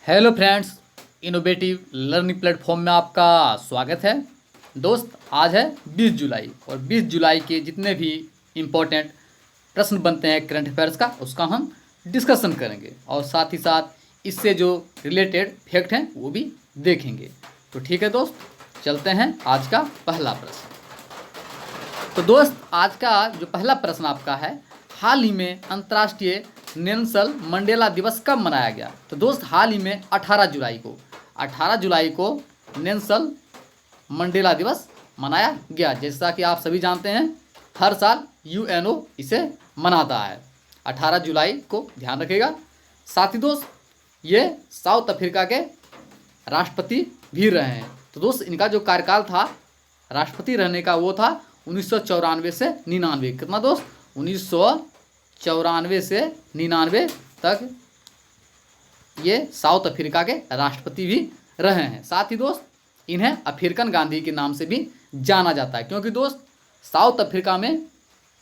Hello friends, innovative learning platform में आपका स्वागत है। दोस्त, आज है 20 जुलाई और 20 जुलाई के जितने भी इम्पोर्टेंट प्रश्न बनते हैं करंट अफेयर्स का, उसका हम डिस्कशन करेंगे और साथ ही साथ इससे जो रिलेटेड फैक्ट हैं वो भी देखेंगे। तो ठीक है दोस्त, चलते हैं आज का पहला प्रश्न। तो दोस्त, आज का जो पहला प्रश्न आपका है, हाल ही में अंतर्राष्ट्रीय नेल्सन मंडेला दिवस कब मनाया गया? तो दोस्त, हाल ही में 18 जुलाई को नेल्सन मंडेला दिवस मनाया गया। जैसा कि आप सभी जानते हैं, हर साल यूएनओ इसे मनाता है 18 जुलाई को, ध्यान रखिएगा। साथ ही दोस्त, ये साउथ अफ्रीका के राष्ट्रपति भी रहे हैं। तो दोस्त, इनका जो कार्यकाल था राष्ट्रपति रहने का, वो था 1994 से 99। कितना दोस्त? 1994 से 99 तक ये साउथ अफ्रीका के राष्ट्रपति भी रहे हैं। साथ ही दोस्त, इन्हें अफ्रीकन गांधी के नाम से भी जाना जाता है, क्योंकि दोस्त साउथ अफ्रीका में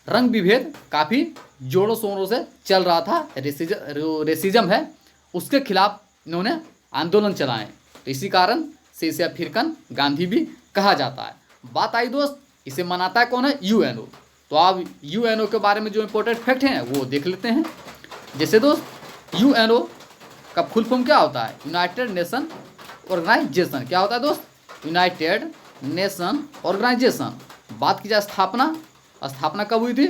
रंग विभेद काफ़ी जोरों शोरों से चल रहा था। रेसिज्म है, उसके खिलाफ इन्होंने आंदोलन चलाए, तो इसी कारण से इसे अफ्रीकन गांधी भी कहा जाता है। बात आई दोस्त, इसे मनाता है कौन है? यूएनओ। तो आप यूएनओ के बारे में जो इंपॉर्टेंट फैक्ट हैं वो देख लेते हैं। जैसे दोस्त, यूएनओ का फुल फॉर्म क्या होता है? United Nation Organisation. क्या होता है दोस्त? United Nation Organisation. बात की जाए स्थापना कब हुई थी?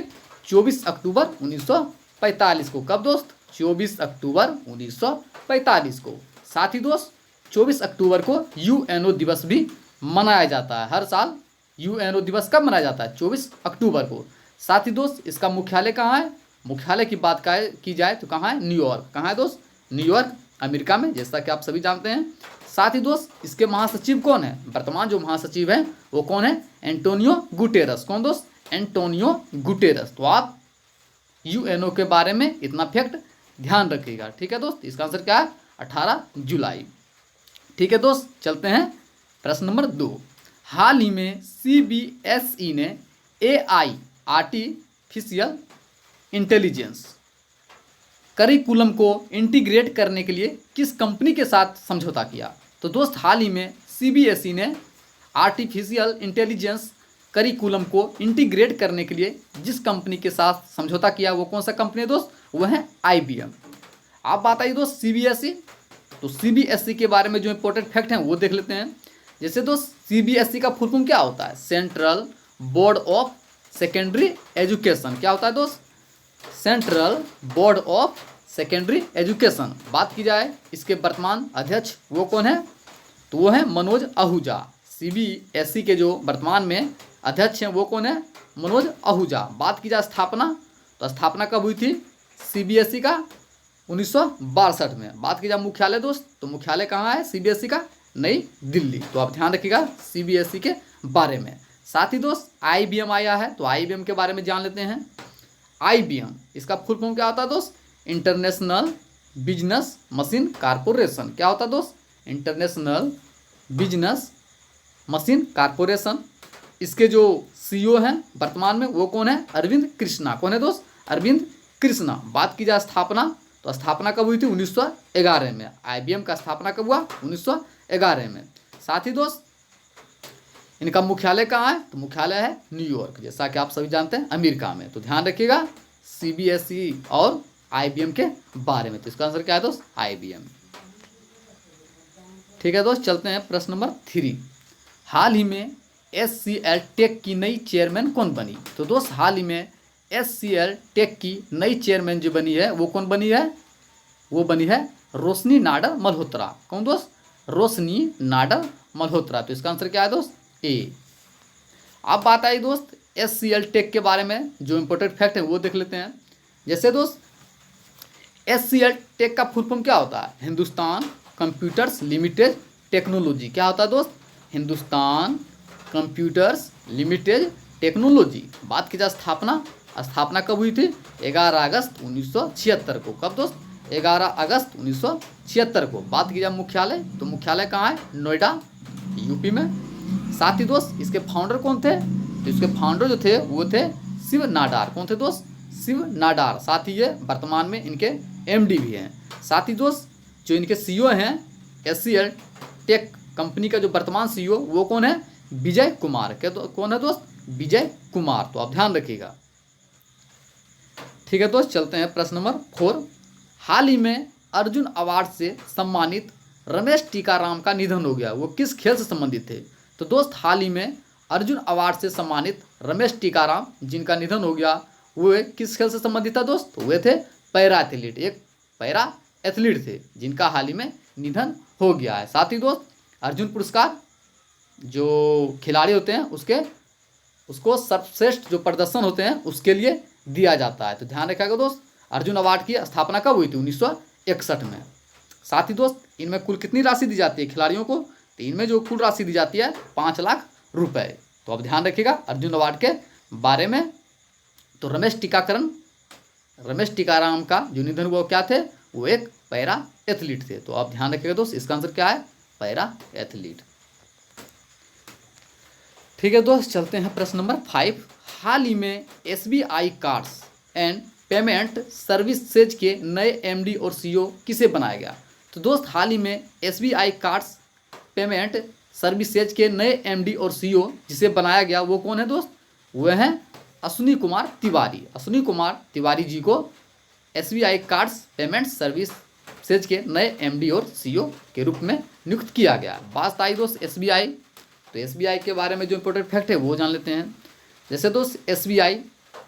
24 अक्टूबर 1945 को। कब दोस्त? 24 अक्टूबर 1945 को। साथ ही दोस्त, 24 अक्टूबर को यूएनओ दिवस भी मनाया जाता है। हर साल यूएनओ दिवस कब मनाया जाता है? 24 अक्टूबर को। साथ ही दोस्त, इसका मुख्यालय कहाँ है? मुख्यालय की बात की जाए तो कहाँ है? न्यूयॉर्क। कहाँ है दोस्त? न्यूयॉर्क, अमेरिका में, जैसा कि आप सभी जानते हैं। साथ ही दोस्त, इसके महासचिव कौन है? वर्तमान जो महासचिव हैं वो कौन है? Antonio Guterres. कौन दोस्त? Antonio Guterres. तो आप यूएनओ के बारे में इतना फैक्ट ध्यान रखिएगा। ठीक है दोस्त, इसका आंसर क्या है? 18 जुलाई। ठीक है दोस्त, चलते हैं प्रश्न नंबर 2। हाल ही में सीबीएसई ने एआई आर्टिफिशियल इंटेलिजेंस करिकुलम को इंटीग्रेट करने के लिए किस कंपनी के साथ समझौता किया? तो दोस्त, हाल ही में सीबीएसई ने आर्टिफिशियल इंटेलिजेंस करिकुलम को इंटीग्रेट करने के लिए जिस कंपनी के साथ समझौता किया, वो कौन सा कंपनी है दोस्त? वो है आईबीएम। आप बात आई दोस्त सीबीएसई। तो सीबीएसई के बारे में जो इंपॉर्टेंट फैक्ट हैं वो देख लेते हैं। जैसे दोस्त, सीबीएसई का फुल फॉर्म क्या होता है? Central board of secondary education. क्या होता है दोस्त? Central board of secondary education. बात की जाए इसके वर्तमान अध्यक्ष वो कौन है? तो वो है मनोज आहूजा। सीबीएसई के जो वर्तमान में अध्यक्ष हैं वो कौन है? मनोज आहूजा। बात की जाए स्थापना, तो स्थापना कब हुई थी सीबीएसई का? 1962 में। बात की जाए मुख्यालय दोस्त, तो मुख्यालय कहाँ है सीबीएसई का? नई दिल्ली। तो आप ध्यान रखिएगा सीबीएसई के बारे में। साथ ही दोस्त, आईबीएम आया है, तो आईबीएम के बारे में जान लेते हैं। आईबीएम, इसका फुल फॉर्म क्या होता है दोस्त? International business machine corporation. क्या होता है दोस्त? International business machine corporation. इसके जो सीईओ हैं वर्तमान में वो कौन है? अरविंद कृष्णा। कौन है दोस्त? अरविंद कृष्णा। बात की जाए स्थापना, तो स्थापना कब हुई थी? 1911 में। आईबीएम का स्थापना कब हुआ? 1911 में। साथ ही दोस्त, इनका मुख्यालय कहाँ है? तो मुख्यालय है न्यूयॉर्क, जैसा कि आप सभी जानते हैं, अमेरिका में। तो ध्यान रखिएगा सीबीएसई और आईबीएम के बारे में। तो इसका आंसर क्या है दोस्त? आईबीएम। ठीक है दोस्त, चलते हैं प्रश्न नंबर 3। हाल ही में एचसीएल टेक की नई चेयरमैन कौन बनी? तो दोस्त, हाल ही में एचसीएल टेक की नई चेयरमैन जो बनी है वो कौन बनी है? वो बनी है रोशनी नाडर मल्होत्रा। कौन दोस्त? रोशनी नाडर मल्होत्रा। तो इसका आंसर क्या है दोस्त? ए। अब बात आई दोस्त एचसीएल टेक के बारे में, जो इंपॉर्टेंट फैक्ट है वो देख लेते हैं। जैसे दोस्त, एचसीएल टेक का फुल फॉर्म क्या होता है? Hindustan computers limited technology. क्या होता है दोस्त? Hindustan computers limited technology. बात की जाए स्थापना कब हुई थी? 11 अगस्त 1976 को। कब दोस्त? 11 अगस्त 1976 को। बात की जाए मुख्यालय, तो मुख्यालय कहाँ है? नोएडा, यूपी में। साथ ही दोस्त, इसके फाउंडर कौन थे? तो इसके फाउंडर जो थे वो थे शिव नाडार। कौन थे दोस्त? शिव नाडार। साथ ही ये वर्तमान में इनके एमडी भी हैं। साथ ही दोस्त, जो इनके सीईओ हैं HCL टेक कंपनी का जो वर्तमान सीईओ वो कौन है, विजय कुमार। क्या तो कौन है दोस्त, विजय कुमार। तो आप ध्यान रखिएगा। ठीक है दोस्त, चलते हैं प्रश्न नंबर 4। हाल ही में अर्जुन अवार्ड से सम्मानित रमेश टीकाराम का निधन हो गया, वो किस खेल से संबंधित थे। तो दोस्त हाल ही में अर्जुन अवार्ड से सम्मानित रमेश टीकाराम जिनका निधन हो गया, वो किस खेल से संबंधित था दोस्त, तो वे थे पैरा एथलीट, एक पैरा एथलीट थे जिनका हाल ही में निधन हो गया है। साथ ही दोस्त अर्जुन पुरस्कार जो खिलाड़ी होते हैं उसको सर्वश्रेष्ठ जो प्रदर्शन होते हैं उसके लिए दिया जाता है। तो ध्यान रखिएगा दोस्त, अर्जुन अवार्ड की स्थापना कब हुई थी, 1961 में। साथ ही दोस्त इनमें कुल कितनी राशि दी जाती है खिलाड़ियों को, तो इनमें जो कुल राशि दी जाती है 5 लाख रुपए। तो अब ध्यान रखिएगा अर्जुन अवार्ड के बारे में। तो रमेश टीकाराम का जो निधन हुआ क्या थे, वो एक पैरा एथलीट थे। तो आप ध्यान रखिएगा दोस्त, इसका आंसर क्या है, पैरा एथलीट। ठीक है दोस्त, चलते हैं प्रश्न नंबर 5। हाल ही में SBI cards and payment services के नए MD और CEO किसे बनाया गया। तो दोस्त हाल ही में SBI कार्ड्स पेमेंट सर्विसेज के नए MD और CEO जिसे बनाया गया वो कौन है दोस्त, वह हैं अश्विनी कुमार तिवारी। अश्विनी कुमार तिवारी जी को SBI कार्ड्स पेमेंट सर्विसेज के नए MD और CEO के रूप में नियुक्त किया गया। बात आई दोस्त SBI, तो SBI के बारे में जो इंपॉर्टेंट फैक्ट है वो जान लेते हैं। जैसे दोस्त SBI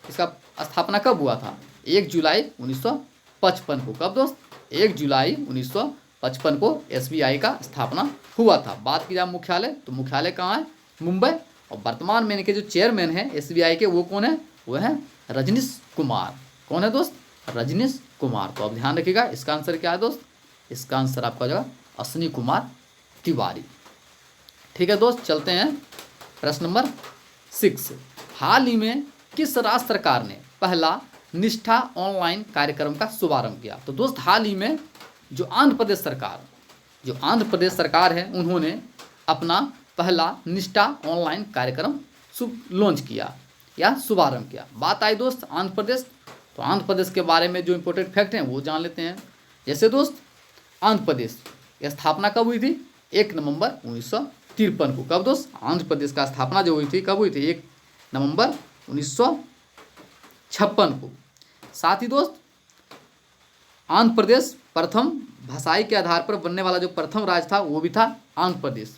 इसका स्थापना कब हुआ था, 1 जुलाई 1955 को। कब दोस्त, 1 जुलाई 1955 को SBI का स्थापना हुआ था। बात की जाए मुख्यालय, तो मुख्यालय कहाँ है, मुंबई। और वर्तमान में इनके जो चेयरमैन हैं SBI के वो कौन है, वो है रजनीश कुमार। कौन है दोस्त, रजनीश कुमार। तो अब ध्यान रखिएगा इसका आंसर क्या है दोस्त, इसका आंसर आपका हो जाएगा अश्विनी कुमार तिवारी। ठीक है दोस्त, चलते हैं प्रश्न नंबर 6। हाल ही में किस राज्य सरकार ने पहला निष्ठा ऑनलाइन कार्यक्रम का शुभारंभ किया। तो दोस्त हाल ही में जो आंध्र प्रदेश सरकार है उन्होंने अपना पहला निष्ठा ऑनलाइन कार्यक्रम लॉन्च किया या शुभारंभ किया। बात आई दोस्त आंध्र प्रदेश, तो आंध्र प्रदेश के बारे में जो इंपॉर्टेंट फैक्ट हैं वो जान लेते हैं। जैसे दोस्त आंध्र प्रदेश की स्थापना कब हुई थी, 1 नवंबर 1953 को। कब दोस्त, आंध्र प्रदेश का स्थापना जो हुई थी कब हुई थी, 1 नवंबर 1956 को। साथ ही दोस्त आंध्र प्रदेश प्रथम भाषाई के आधार पर बनने वाला जो प्रथम राज्य था वो भी था आंध्र प्रदेश।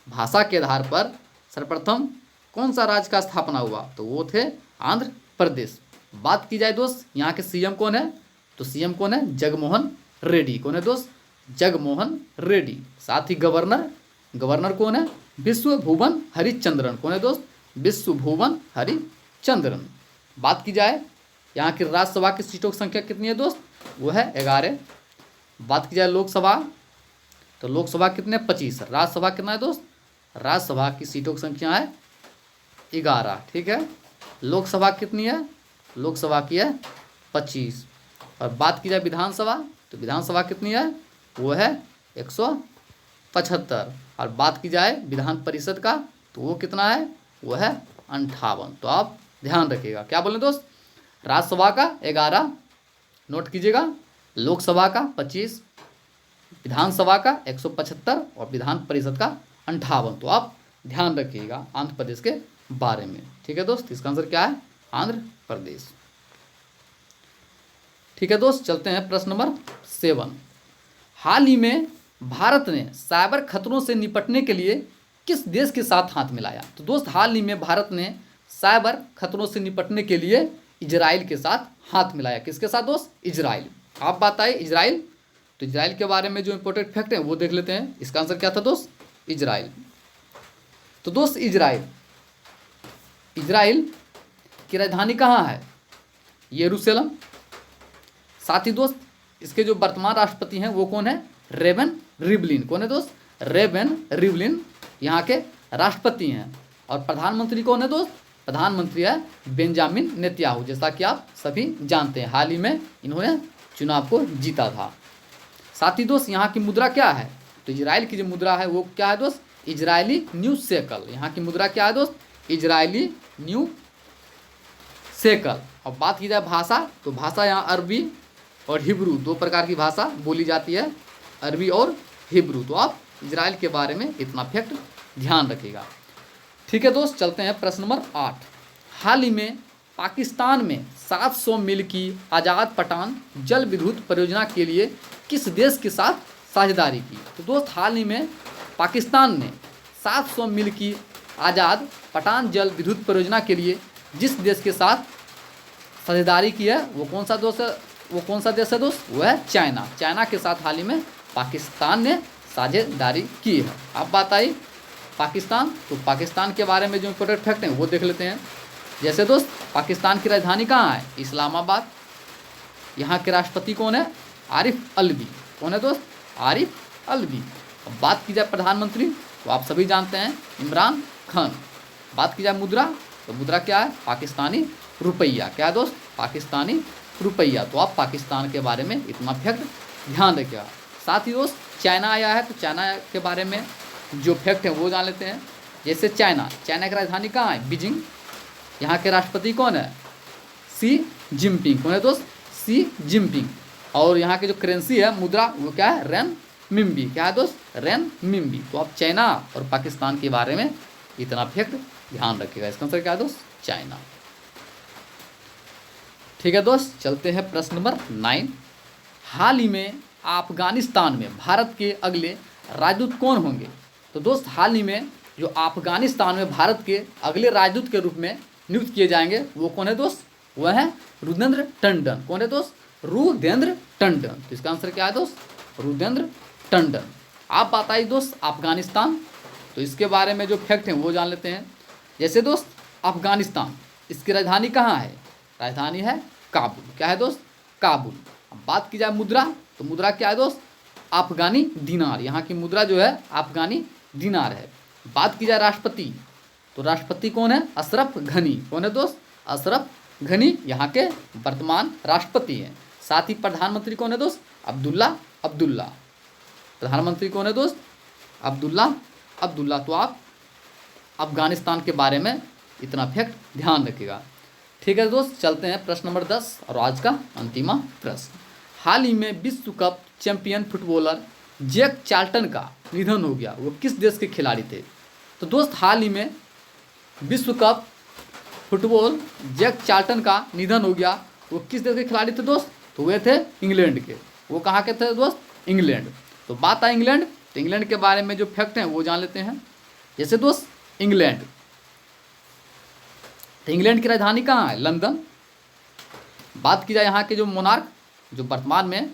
भाषा के आधार पर सर्वप्रथम कौन सा राज्य का स्थापना हुआ, तो वो थे आंध्र प्रदेश। बात की जाए दोस्त यहाँ के CM कौन है, तो CM कौन है, जगमोहन रेड्डी। कौन है दोस्त, जगमोहन रेड्डी। साथ ही गवर्नर कौन है, विश्वभूषण हरिचंद्रन। कौन है दोस्त, विश्वभूषण हरिचंद्रन। बात की जाए यहाँ की राज्यसभा की सीटों की संख्या कितनी है दोस्त, वो है 11। बात की जाए लोकसभा, तो लोकसभा कितने, 25। राज्यसभा कितना है दोस्त, राज्यसभा की सीटों की संख्या है 11। ठीक है, लोकसभा कितनी है, लोकसभा की है 25। और बात की जाए विधानसभा, तो विधानसभा कितनी है, वो है 175। और बात की जाए विधान परिषद का, तो वो कितना है, वो है 58। तो आप ध्यान रखिएगा, क्या बोलें दोस्त, राज्यसभा का 11 नोट कीजिएगा, लोकसभा का 25, विधानसभा का 175 और विधान परिषद का 58। तो आप ध्यान रखिएगा आंध्र प्रदेश के बारे में। ठीक है दोस्त, इसका आंसर क्या है, आंध्र प्रदेश। ठीक है दोस्त, चलते हैं प्रश्न नंबर 7। हाल ही में भारत ने साइबर खतरों से निपटने के लिए किस देश के साथ हाथ मिलाया। तो दोस्त हाल ही में भारत ने साइबर खतरों से निपटने के लिए इजराइल के साथ हाथ मिलाया। किसके साथ दोस्त, इजराइल। आप बात आए इजराइल, तो इजराइल के बारे में जो इंपॉर्टेंट फैक्ट है वो देख लेते हैं। इसका आंसर क्या था दोस्त, इजराइल। तो दोस्त इजराइल की राजधानी कहाँ है, यरूशलेम। साथ ही दोस्त इसके जो वर्तमान राष्ट्रपति हैं वो कौन है, रेवन रिवलिन। कौन है दोस्त, रेवन रिवलिन यहाँ के राष्ट्रपति हैं। और प्रधानमंत्री कौन है दोस्त, प्रधानमंत्री है बेंजामिन नेतन्याहू। जैसा कि आप सभी जानते हैं हाल ही में इन्होंने चुनाव को जीता था। साथ ही दोस्त यहाँ की मुद्रा क्या है, तो इजराइल की जो मुद्रा है वो क्या है दोस्त, इजरायली न्यू शेकल। यहाँ की मुद्रा क्या है दोस्त, इजरायली न्यू शेकल। और बात की जाए भाषा, तो भाषा यहाँ अरबी और हिब्रू 2 प्रकार की भाषा बोली जाती है। अरबी और हिब्रू। तो आप इजराइल के बारे में इतना फैक्ट ध्यान रखिएगा। ठीक है दोस्त, चलते हैं प्रश्न नंबर 8। हाल ही में पाकिस्तान में 700 मील की आज़ाद पठान जल विद्युत परियोजना के लिए किस देश के साथ साझेदारी की? तो दोस्त हाल ही में पाकिस्तान ने 700 मील की आज़ाद पठान जल विद्युत परियोजना के लिए जिस देश के साथ साझेदारी की है वो कौन सा दोस्त है? वो कौन सा देश है दोस्त? वो है चाइना। चाइना के साथ हाल ही में पाकिस्तान ने साझेदारी की है। अब बात आई पाकिस्तान, तो पाकिस्तान के बारे में जो इम्पोर्टेंट फैक्ट हैं वो देख लेते हैं। जैसे दोस्त पाकिस्तान की राजधानी कहाँ है? इस्लामाबाद। यहाँ के राष्ट्रपति कौन है? आरिफ अलवी। कौन है दोस्त? आरिफ अलवी। अब बात की जाए प्रधानमंत्री तो आप सभी जानते हैं इमरान खान। बात की जाए मुद्रा तो मुद्रा क्या है? पाकिस्तानी रुपया। क्या है दोस्त? पाकिस्तानी रुपया। तो आप पाकिस्तान के बारे में इतना फैक्ट ध्यान रखिएगा। साथ ही दोस्त चाइना आया है तो चाइना के बारे में जो फैक्ट है वो जान लेते हैं। जैसे चाइना की राजधानी कहाँ है? बीजिंग। यहाँ के राष्ट्रपति कौन है? सी जिनपिंग। कौन है दोस्त? सी जिनपिंग। और यहाँ की जो करेंसी है मुद्रा वो क्या है? रेन मिम्बी। क्या है दोस्त? रेन मिम्बी। तो आप चाइना और पाकिस्तान के बारे में इतना फैक्ट ध्यान रखिएगा। इसका आंसर क्या है दोस्त? चाइना। ठीक है दोस्त, चलते हैं प्रश्न नंबर 9। हाल ही में अफगानिस्तान में भारत के अगले राजदूत कौन होंगे? तो दोस्त हाल ही में जो अफगानिस्तान में भारत के अगले राजदूत के रूप में नियुक्त किए जाएंगे वो कौन है दोस्त? वह है रुदेंद्र टंडन। कौन है दोस्त? रुदेंद्र टंडन। तो इसका आंसर क्या है दोस्त? रुदेंद्र टंडन। आप बात आई दोस्त अफगानिस्तान, तो इसके बारे में जो फैक्ट हैं वो जान लेते हैं। जैसे दोस्त अफगानिस्तान, इसकी राजधानी कहाँ है? राजधानी है काबुल। क्या है दोस्त? काबुल। अब बात की जाए मुद्रा तो मुद्रा क्या है दोस्त? अफगानी दिनार। यहाँ की मुद्रा जो है अफगानी दिनार है। बात की जाए राष्ट्रपति तो राष्ट्रपति कौन है? अशरफ घनी। कौन है दोस्त? अशरफ घनी यहाँ के वर्तमान राष्ट्रपति हैं। साथ ही प्रधानमंत्री कौन है दोस्त? अब्दुल्ला अब्दुल्ला। प्रधानमंत्री कौन है दोस्त? अब्दुल्ला अब्दुल्ला। तो आप अफगानिस्तान के बारे में इतना फैक्ट ध्यान रखिएगा। ठीक है दोस्त, चलते हैं प्रश्न नंबर 10 और आज का अंतिम प्रश्न। हाल ही में विश्व cup champion footballer Jack Charlton का निधन हो गया। वो किस देश के खिलाड़ी थे? तो दोस्त हाल ही में विश्व कप फुटबॉल जैक चार्ल्टन का निधन हो गया। वो किस देश के खिलाड़ी थे दोस्त? तो वे थे इंग्लैंड के। वो कहाँ के थे दोस्त? इंग्लैंड। तो बात है इंग्लैंड, तो इंग्लैंड के बारे में जो फैक्ट हैं वो जान लेते हैं। जैसे दोस्त इंग्लैंड, तो इंग्लैंड की राजधानी कहाँ है? लंदन। बात की जाए यहाँ के जो मोनार्क, जो वर्तमान में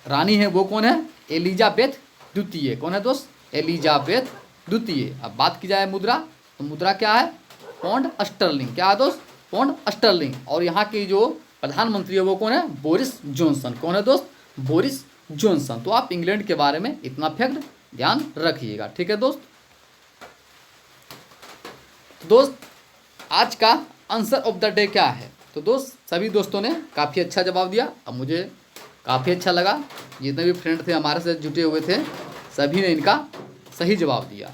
रानी है वो कौन है? एलिजाबेथ द्वितीय। कौन है दोस्त? एलिजाबेथ द्वितीय। अब बात की जाए मुद्रा तो मुद्रा क्या है? Pound sterling. क्या है दोस्त? Pound sterling. और यहाँ की जो प्रधानमंत्री है वो कौन है? Boris Johnson. कौन है दोस्त? Boris Johnson. तो आप इंग्लैंड के बारे में इतना फैक्ट ध्यान रखिएगा। ठीक है दोस्त। तो दोस्त आज का आंसर ऑफ द डे क्या है? तो दोस्त सभी दोस्तों ने काफ़ी अच्छा जवाब दिया। अब मुझे काफ़ी अच्छा लगा, जितने भी फ्रेंड थे हमारे साथ जुटे हुए थे सभी ने इनका सही जवाब दिया।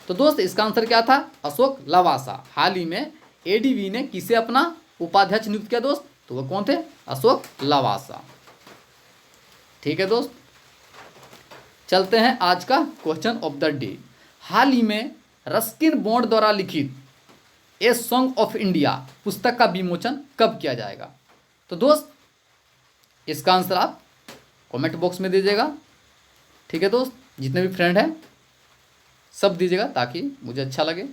तो दोस्त इसका आंसर क्या था? अशोक लवासा। हाल ही में एडीबी ने किसे अपना उपाध्यक्ष नियुक्त किया दोस्त? तो वह कौन थे? अशोक लवासा। ठीक है दोस्त, चलते हैं आज का क्वेश्चन ऑफ द डे। हाल ही में रस्किन बॉन्ड द्वारा लिखित ए सॉन्ग ऑफ इंडिया पुस्तक का विमोचन कब किया जाएगा? तो दोस्त इसका आंसर आप कमेंट बॉक्स में दीजिएगा। ठीक है दोस्त, जितने भी फ्रेंड हैं सब दीजिएगा ताकि मुझे अच्छा लगे।